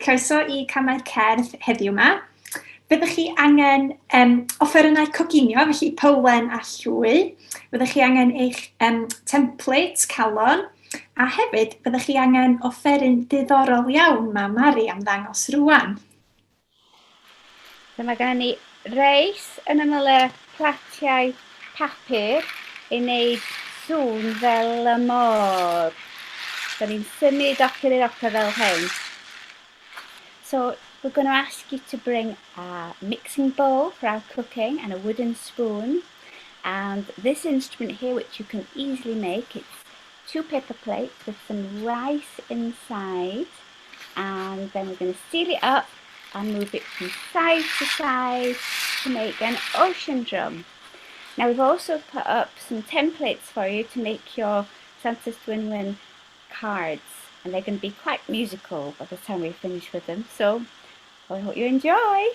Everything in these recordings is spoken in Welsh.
Croeso I Camau'r Cerdd heddiw yma. Byddwch chi angen offerynnau coginio, felly bowlen a llwy. Byddwch chi angen eich template, calon. A hefyd, byddwch chi angen offeryn diddorol iawn mae Mari am ddangos rwan. Dyma gan ni reis yn ymyl y platiau papur I wneud sŵn fel y môr. Da ni'n symud ochr i'r ochr fel hyn. So we're going to ask you to bring a mixing bowl for our cooking and a wooden spoon. And this instrument here, which you can easily make, it's 2 paper plates with some rice inside. And then we're going to seal it up and move it from side to side to make an ocean drum. Now we've also put up some templates for you to make your Santes Dwynwen cards, and they're going to be quite musical by the time we finish with them, so I hope you enjoy!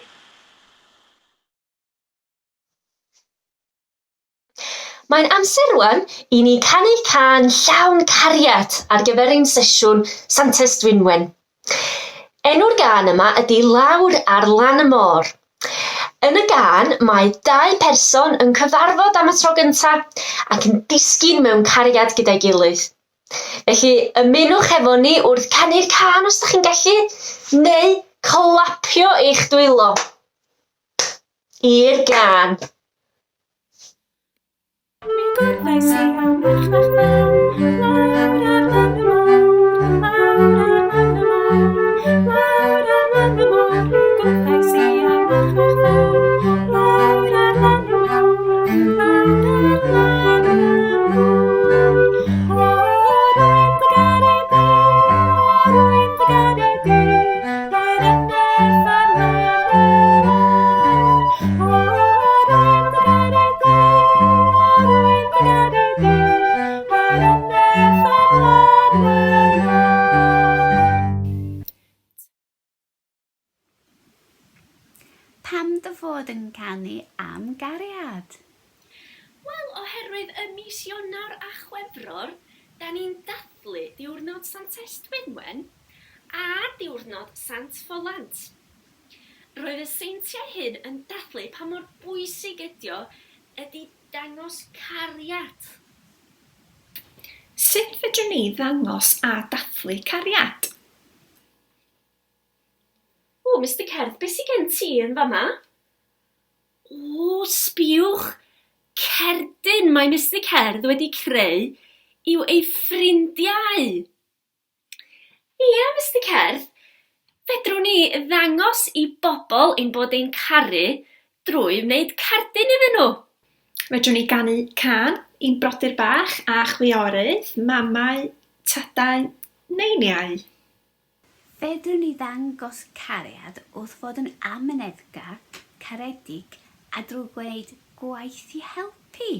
Mae'n amser rwan I ni canu cân llawn cariad ar gyfer ein sesiwn Santes Dwynwen. Enw'r gân yma ydy Lawr ar lan y môr. Yn y gân, mae 2 person yn cyfarfod am y tro gyntaf ac yn disgyn mewn cariad gyda'i gilydd. Felly, ymunwch efo ni wrth canu'r cân os ydych chi'n gallu, neu clapio eich dwylo. I'r gân. Pam dy fod yn canu am gariad? Wel, oherwydd y mis Ionawr a Chwefror, da ni'n dathlu diwrnod Santes Dwynwen a diwrnod Sant Ffolant. Roedd y seintiau hyn yn dathlu pa mor bwysig ydy dangos cariad. Sut fedrwn ni ddangos a dathlu cariad? O, Mr Cerdd, beth sy'n gen ti yn fama? O, sbiwch! Cerdyn mae Mr Cerdd wedi creu yw ei ffrindiau. Ia, Mr Cerdd, fedrwn ni ddangos I bobl ein bod ein caru drwy wneud cerdyn iddyn nhw. Fedrwn ni ganu cân i'n brodyr bach a chwiorydd, mamau, tadau, neiniau. Fedrwn ni ddangos cariad wrth fod yn amyneddgar, caredig a drwy gwneud gwaith I helpu.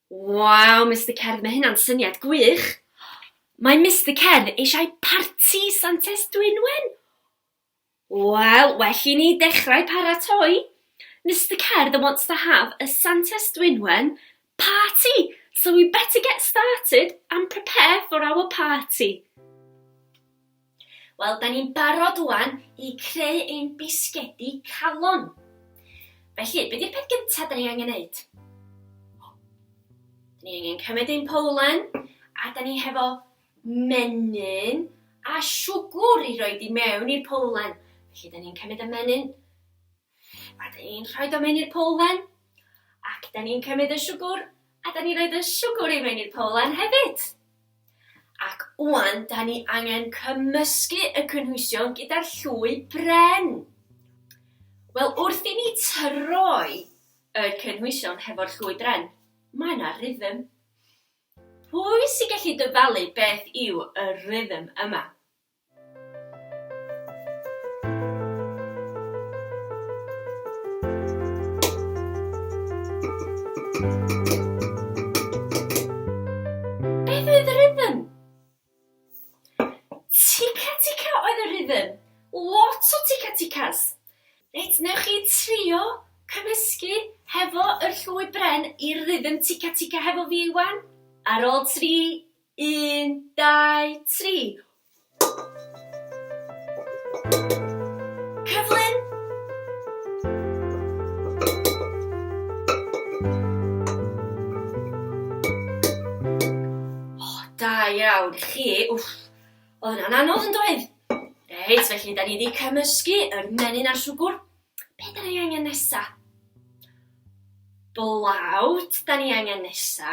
Waw, Mr Cerdd, mae hynna'n syniad gwych. Mae Mr Cerdd eisiau parti Santes Dwynwen. Wel, well I ni dechrau paratoi. Mr Cerdd wants to have a Santes Dwynwen party, so we better get started and prepare for our party. Wel, da ni'n barod wan I creu ein bisgedi calon. Felly, beth yw'r peth gyntaf da ni angen neud? Da ni angen cymryd ein bowlen, a da ni hefo menyn a siwgr I roed I mewn i'r bowlen. Felly, da ni'n cymryd y menyn, a da ni'n rhoi o mewn i'r bowlen, ac da ni'n cymryd y siwgr, a da ni'n rhoi y siwgr I mewn i'r bowlen hefyd. Ac wan, da ni angen cymysgu y cynhwysion gyda'r llwy bren. Wel, wrth I ni troi y cynhwysion hefo'r llwy bren, mae yna rhythm. Pwy sy'n gallu dyfalu beth yw y rhythm yma? Beth oedd y rhythm? Tica-tica oedd y rhythm. Lot o tica-ticas. Reit, newch chi trio cymysgu hefo yr llwy bren i'r rhythm tica tica hefo fi wan. Ar ôl 3, 1, 2, 3. Cyflyn. Da iawn, chi. Oedd hwnna'n anodd yn dweud. Reit, felly da ni wedi cymysgu yr menyn a'r siwgr. Be da ni angen nesa? Blawd da ni angen nesa.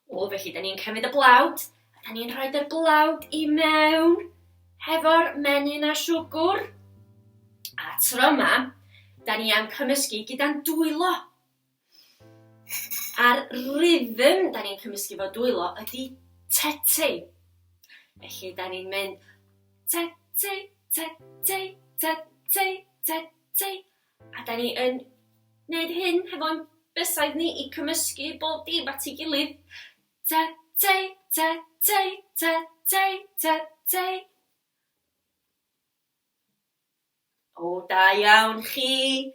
Felly da ni'n cymryd y blawd. A da ni'n rhoi'r blawd i mewn hefo'r menyn a'r siwgr. A tro yma, da ni am cymysgu gyda'n dwylo. A'r rhythm da ni'n cymysgu fo dwylo ydy tete. Felly da ni'n mynd tete, tete, tete, tete. A da ni yn gwneud hyn hefo'n bysaidd ni i cymysgu bob dim at ei gilydd. Tete, tete, tete, tete. Da iawn chi.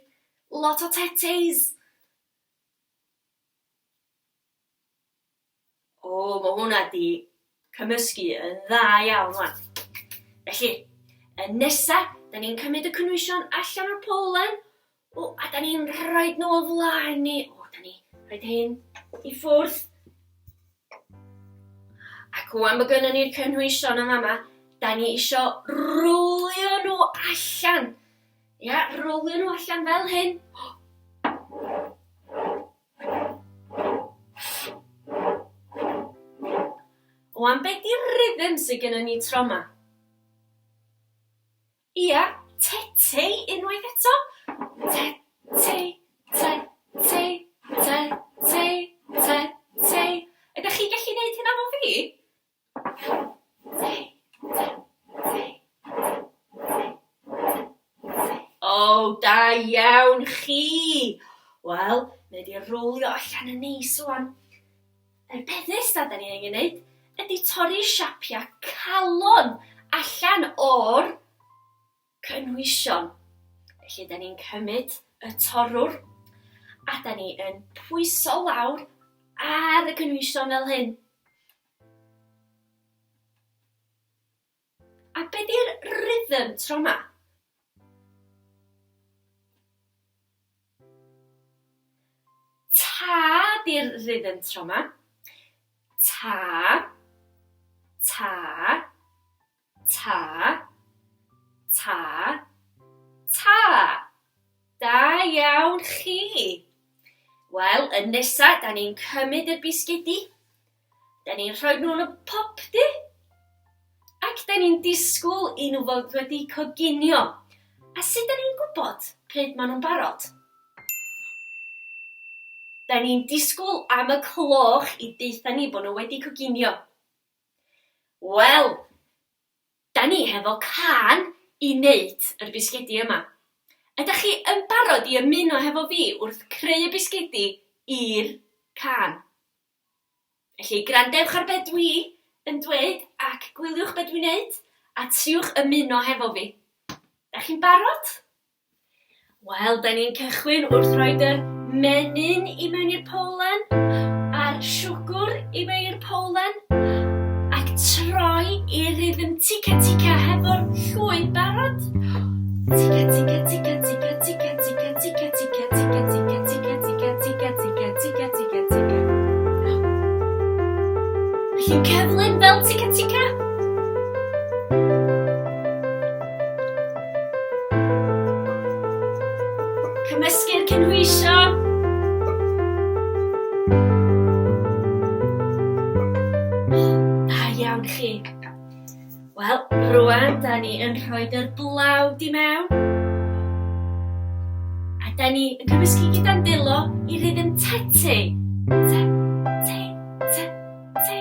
Lot o tetes. Mae hwnna di cymysgu yn dda iawn wan. Felly, yn nesa, da ni'n cymryd y cynwysion allan o'r bowlen, a da ni'n rhoi nhw o flaen ni. Da ni'n rhoi hyn i ffwrdd. Ac wan bod gynnon ni'r cynwysion yma, da ni isio rwlio nhw allan. Rwlio nhw allan fel hyn. Wan, be di'r rhythm sydd gynnon ni tro yma? Tete unwaith eto. Tete, tete, tete, tete. Ydych chi gallu gwneud hynna fo fi? Da iawn chi. Wel, mae wedi rwlio allan yn neis wan. Y beddys da ni angen gwneud ydy torri siapiau calon allan o'r cynwysion. Felly, da ni'n cymryd y torrwr a da ni yn pwyso lawr ar y cynwysion fel hyn. A be di'r rhythm tro yma? Ta di'r rhythm tro yma. Ta, ta, ta, ta, ta. Da iawn chi. Wel, yn nesa, da ni'n cymryd y bisgedi. Da ni'n rhoi nhw yn y popdi. Ac da ni'n disgwyl i nhw fod wedi coginio. A sut da ni'n gwybod pryd maen nhw'n barod? Da ni'n disgwyl am y cloch i deitha ni bod nhw wedi coginio. Wel, da ni hefo can i wneud yr bisgedi yma. Ydych chi yn barod i ymuno hefo fi wrth creu y bisgedi i'r can? Felly, grandewch ar be dwi yn dweud ac gwyliwch be dwi'n wneud a triwch ymuno hefo fi. Ydych chi'n barod? Wel, da ni'n cychwyn wrth roi'r menyn i mewn i'r bowlen, a'r siwgr i mewn i'r bowlen, ac troi i'r rhythm tica tica hefo'r llwy barod. Tica tica tica tica tica tica tica tica tica tica tica tica tica tica tica tica tica. Felly'n cyflym fel tica tica. Cymysgu'r cynwysion. Da iawn chi. Wel, rwan da ni yn rhoi'r blawd i mewn. A da ni yn cymysgu gyda'n dilo i rhythm tete. Te, te, te, te, te,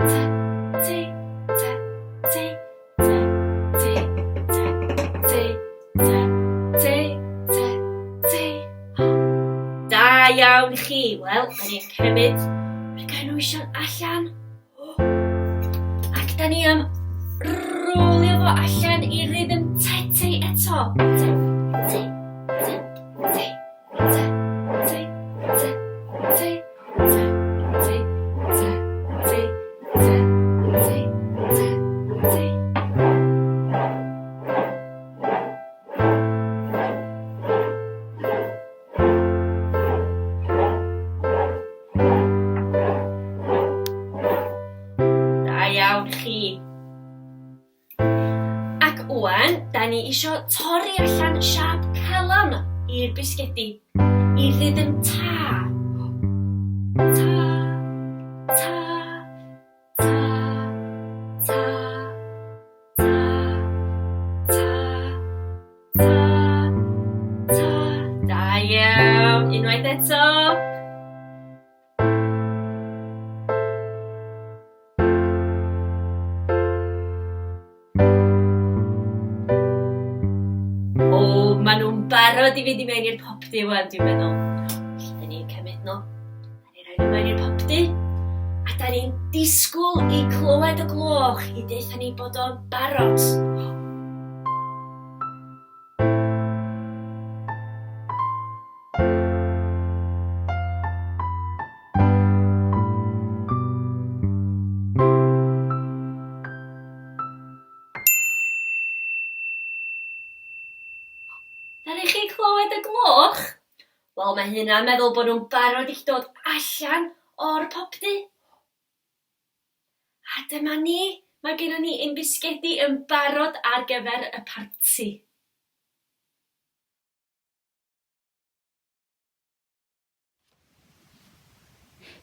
te, te, te, te, te, te, te, te, te, te. Da iawn chi. Wel, da ni'n cymryd yr cynwysion allan. Ac da ni am rwlio fo allan i rhythm tete eto. Te, te, te, te, te. ni isio torri allan siap calon i'r bisgedi, i rhythm ta. Ta, ta, ta, ta, ta, ta, ta, ta. Da iawn, unwaith eto. Maen nhw'n barod i fynd i mewn i'r popdy wan, dwi'n meddwl. Da ni'n cymryd nhw. Da ni'n rhoi nhw mewn i'r popdy. A da ni'n disgwyl i clywed y gloch i ddeutha ni bod o'n barod. Ddaru chi clywed y gloch? Wel, mae hynna'n meddwl bod nhw'n barod i'ch dod allan o'r popdy. A dyma ni, mae gennym ni ein bisgedi yn barod ar gyfer y parti.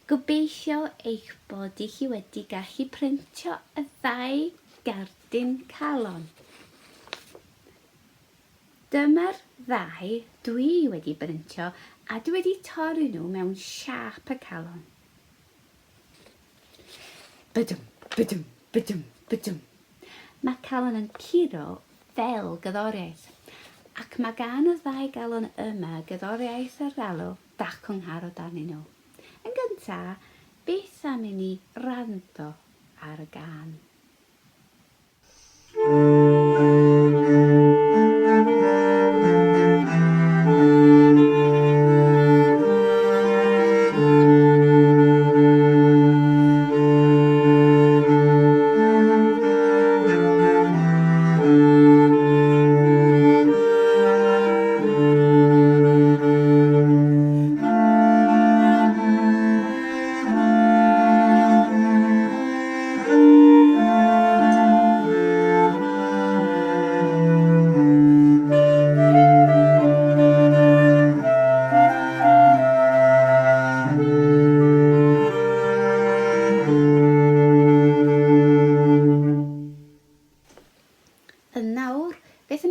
Gobeithio eich bod i chi wedi gallu printio y 2 gerdyn calon. Dyma'r 2 dwi wedi brintio a dwi wedi torri nhw mewn siap y calon. Bydwm, bydwm, bydwm, bydwm. Mae calon yn curo fel gyddoriaeth, ac mae gan y 2 galon yma gyddoriaeth yr alw dacwngharo arnyn nhw. Yn gyntaf, beth am i ni rando ar y gan?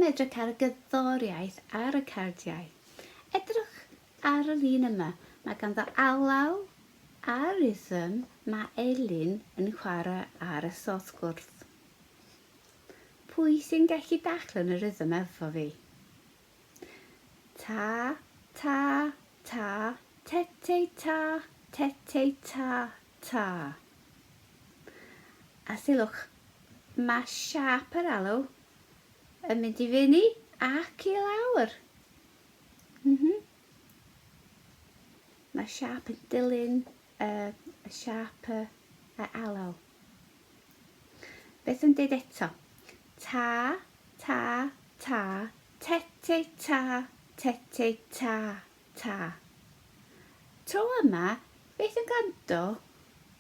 Edrych ar y gyddoriaeth ar y cardiau. Edrych ar y lun yma, mae ganddo alaw a rhythm, mae Elin yn chwarae ar y sosgwrth. Pwy sy'n gallu daclan y rhythm efo fi? Ta, ta, ta, tete ta, tete ta, ta. A sylwch, mae siap yr alw yn mynd i fyny ac i lawr. Mae siap yn dilyn y siap y alaw. Beth yn dweud eto? Ta, ta, ta, tete ta, tete ta, ta. Tro yma, beth yn gwrando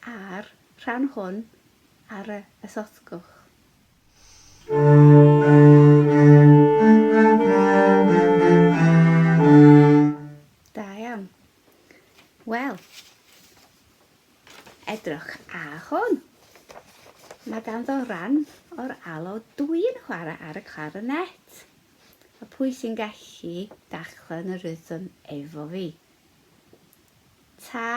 ar rhan hwn ar y sosgwch? Da iawn. Wel, edrych ar hwn. Mae ganddo ran o'r alw dwi'n chwarae ar y clarinet. A pwy sy'n gallu daclan y rhythm efo fi? Ta,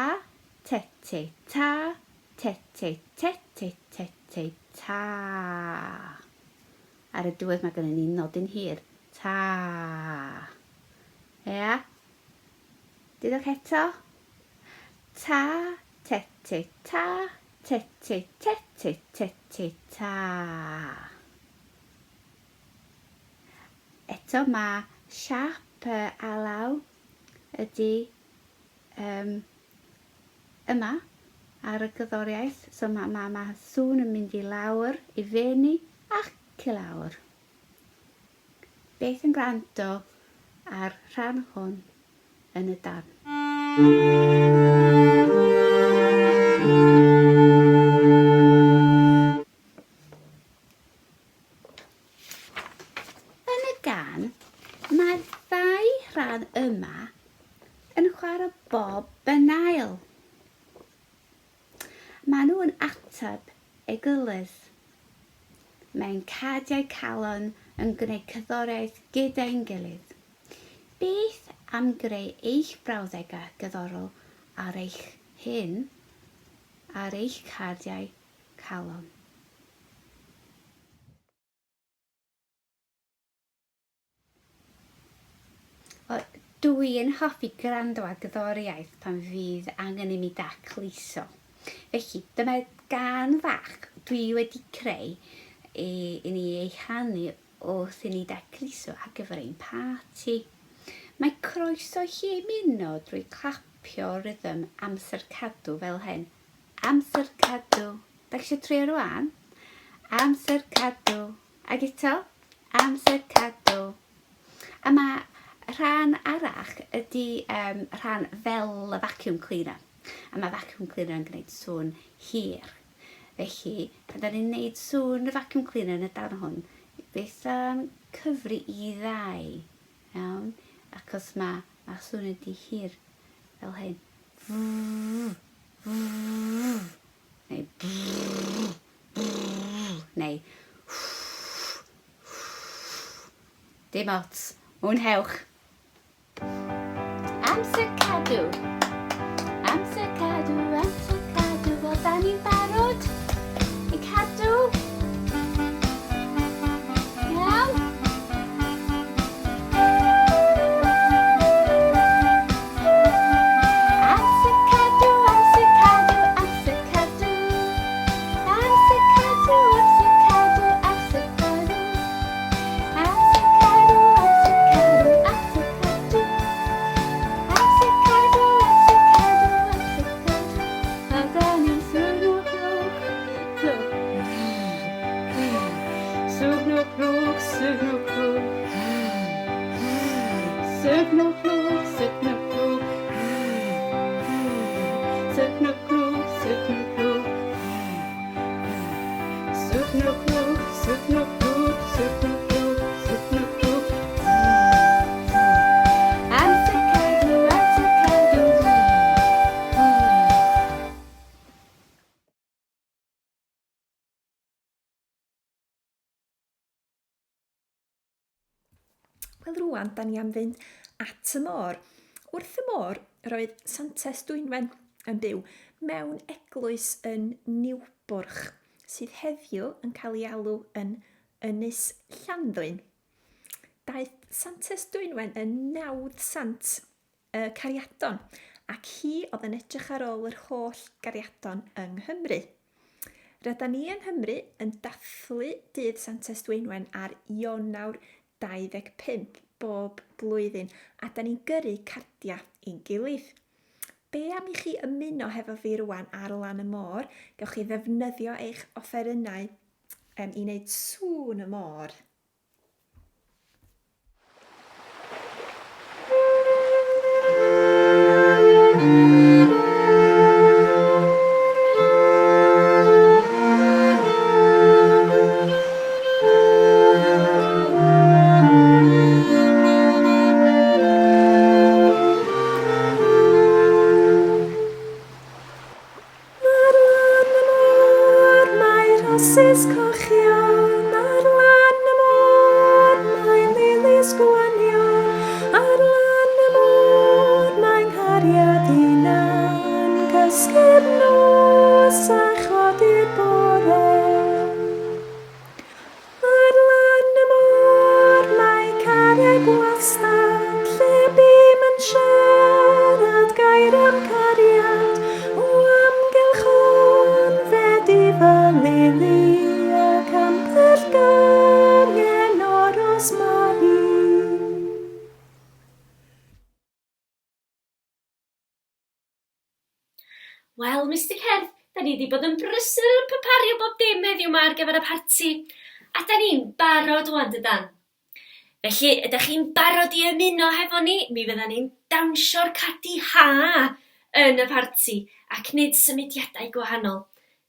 tete, ta, tete, tete, tete, ta. Ar y diwedd mae gennym ni nodyn hir. Ta. Ia? Dydwch eto. Ta, tete, ta, tete, tete, tete, ta. Eto mae siap alaw ydy yma ar y gyddoriaeth. So mae sŵn yn mynd i lawr, i fyny ac i lawr. Beth yn gwrando ar rhan hwn yn y darn? yn chwarae bob yn ail. Maen nhw'n ateb ei gilydd. Mae'n cardiau calon yn gwneud cyddoriaeth gyda'n gilydd. Beth am greu eich brawddegau gyddorol ar eich hyn, ar eich cardiau calon? Dwi'n hoffi gwrando ar gyddoriaeth pan fydd angen I mi dacluso. Felly, dyma gan fach dwi wedi creu I ni eihanu wrth I ni dacluso ar gyfer ein parti. Mae croeso chi ymuno drwy clapio rhythm amser cadw fel hyn. Amser cadw. Da chi eisiau trio rwan? Amser cadw. Ag eto, amser cadw. A mae rhan arall ydy rhan fel y vacuum cleaner. A mae vacuum cleaner yn gwneud sŵn hir. Felly, pan da ni'n gwneud sŵn y vacuum cleaner yn y dan hwn, beth cyfri I ddau. Iawn? Achos mae sŵn ydy hir fel hyn. Neu dim ots. Mwynhewch. Amser cadw. Amser cadw, amser cadw. Wel, da ni'n barod I cadw. Iawn? Amser cadw, amser cadw, amser cadw. Amser cadw, amser cadw, amser cadw. Amser cadw, amser cadw, amser cadw. Amser cadw, amser cadw, amser cadw. A da ni'n sŵn o clwch, clwch. Sŵn o clwch, sŵn o clwch. Sŵn o clwch, sŵn o clwch. Sŵn o clwch, sŵn o clwch. Sŵn o clwch, sŵn o clwch, sŵn o clwch, sŵn o clwch. Amser cadw, amser cadw. Wel rwan, da ni am fynd at y môr. Wrth y môr, roedd Santes Dwynwen yn byw mewn eglwys yn Niwbwrch, sydd heddiw yn cael ei alw yn Ynys Llanddwyn. Daeth Santes Dwynwen yn nawdd sant cariadon, ac hi oedd yn edrych ar ôl yr holl gariadon yng Nghymru. Rydyn ni yn Nghymru yn dathlu dydd Santes Dwynwen ar Ionawr 25 bob blwyddyn, a da ni'n gyrru cardiau i'n gilydd. Be am I chi ymuno hefo fi rwan ar lan y môr? Gewch chi ddefnyddio eich offerynnau I wneud sŵn y môr. Rhosys cochion ar lan y môr, mae lilys gwanion ar lan y môr, mae'n nghariad unan, cysgu'r nos a chodi'r bore. Ar lan y môr, mae cariad gwastad, lle bym yn siarad gair am cariad, o amgylchon fedi fy lili ac am pellgargen o'r rosmari. Wel, Mr Cerdd, da ni wedi bod yn brysur yn prepario bob dim heddiw yma ar gyfer y parti, a da ni'n barod wan dydan. Felly, ydych chi'n barod I ymuno hefo ni, mi fyddan ni'n dawnsio'r cadi ha yn y parti ac wneud symudiadau gwahanol.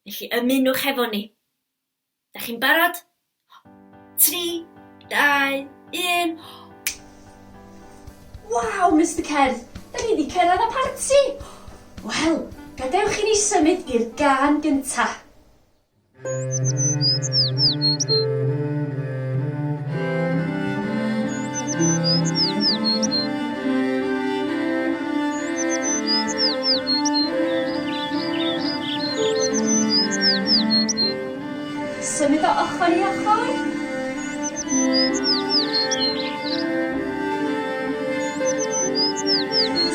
Felly, ymunwch hefo ni. Ydych chi'n barod? 3, 2, 1... Waw, Mr Cerdd, da da ni wedi cyrraedd y parti. Wel, gadewch i ni symud i'r gân gynta. Symud o ochr i ochr.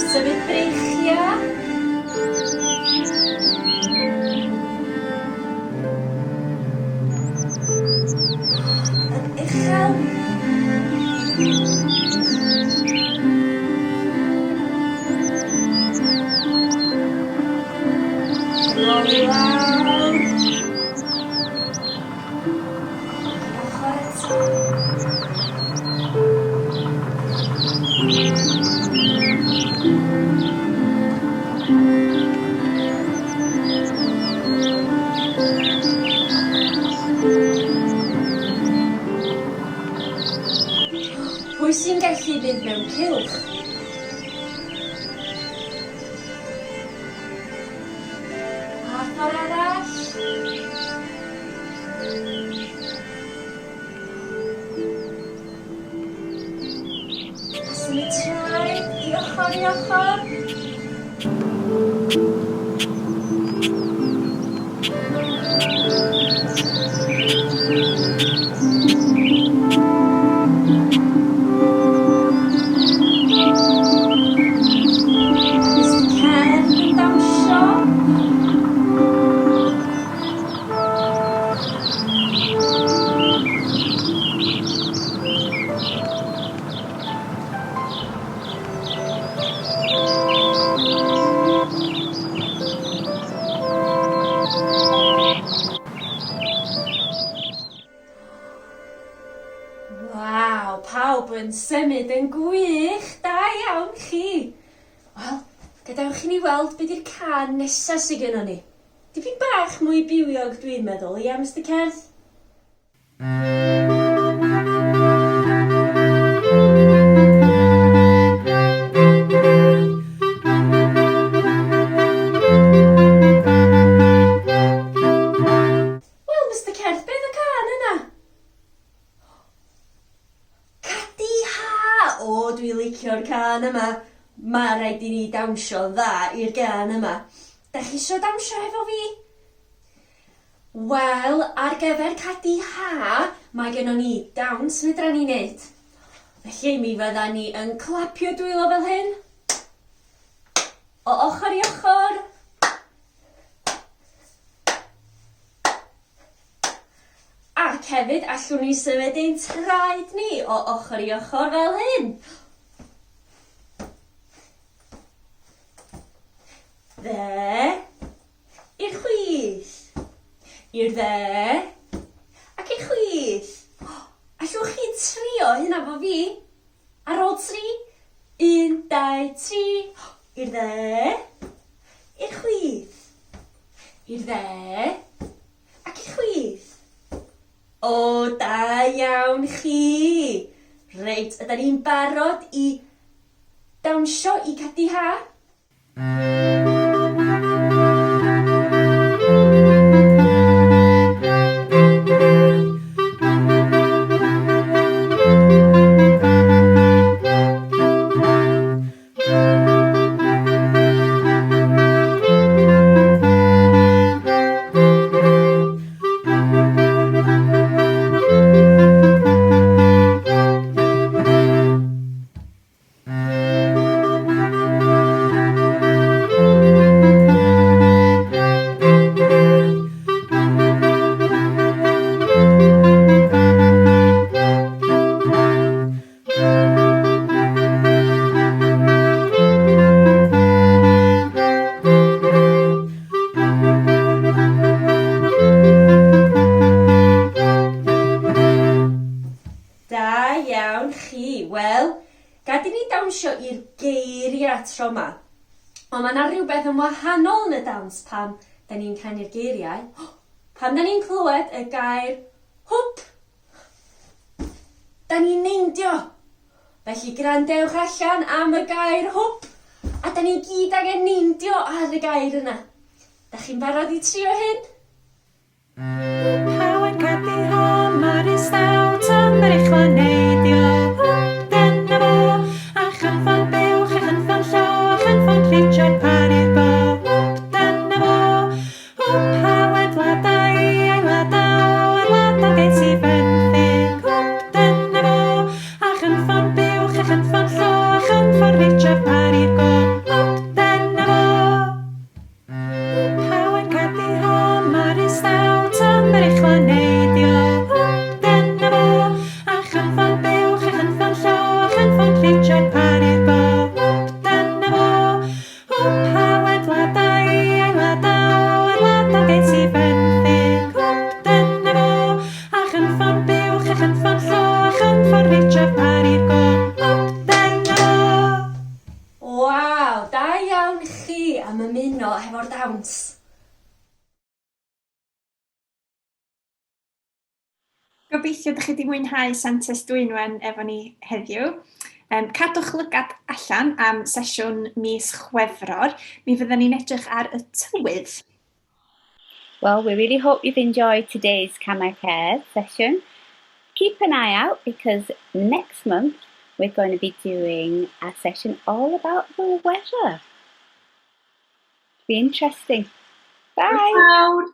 Symud breichia. Yn uchel. Rôl i lawr. Ochr eto. Pwy sy'n gallu fynd mewn cylch? A ffordd arall? A symud traed i ochr i ochr. Waw, pawb yn symud yn gwych, da iawn chi. Wel, gadewch i ni weld beth yw'r cân nesaf sydd gennym ni. Dipyn bach mwy bywiog dwi'n meddwl, ia, Mr Cerdd? Wel, Mr Cerdd, beth y cân yna? O, dwi'n licio'r cân yma. Mae rhaid i ni dawnsio dda i'r gân yma. Da chi isio dawnsio efo fi? Wel, ar gyfer cadi ha, mae gennym ni dawns fydra ni wneud. Felly mi fydda ni yn clapio dwylo fel hyn. O ochr i ochr. Ac hefyd allwn ni symud ein traed ni o ochr i ochr fel hyn. Dde, i'r chwith, i'r dde, ac i'r chwith. Allwch chi trio hynna fo fi? Ar ôl 3, 1, 2, 3, i'r dde, i'r chwith, i'r dde, ac i'r chwith. O, da iawn chi. Reit, ydyn ni'n barod i dawnsio i cadi ha? dawnsio i'r geiriau tro yma. Ond mae yna rhywbeth yn wahanol yn y dawns pam da ni'n canu'r geiriau. Pam da ni'n clywed y gair hwp, da ni'n neindio. Felly grandewch allan am y gair hwp A da ni gyd angen neindio ar y gair yna. Da chi'n barod I trio hyn? Pawen cadw hon, mae'r istaw, tam yr eich neidio. Dyna fo, a chynffon buwch, a chynffon llo, a chynffon Richard pari'r go. Dyna fo, pawen bladau, a'i bladaw, a'r bladaw geis I fenthyg. Dyna fo, a chynffon buwch, a chynffon llo, a chynffon Richard pari'r go. Dyna fo. Pawen cadw hon, mae'r istaw, tam yr eich neidio. Dyna fo, a chynffon buwch, a chynffon llo, a chynffon Richard pari'r go. Dyna fo, pawen bladau, a'i bladaw, a'r bladaw geis I fenthyg. Dyna fo, a chynffon buwch, a chynffon llo, a chynffon Richard pari'r go. Dyna fo. Waw, da iawn chi am ymuno hefo'r dawns. Gobeithio ydych chi wedi mwynhau Santes Dwynwen efo ni heddiw. Cadwch lygad allan am sesiwn mis Chwefror. Mi fyddwn ni'n edrych ar y tywydd. Well, we really hope you've enjoyed today's Camau session. Keep an eye out because next month we're going to be doing a session all about the weather. Be interesting. Bye. Bye.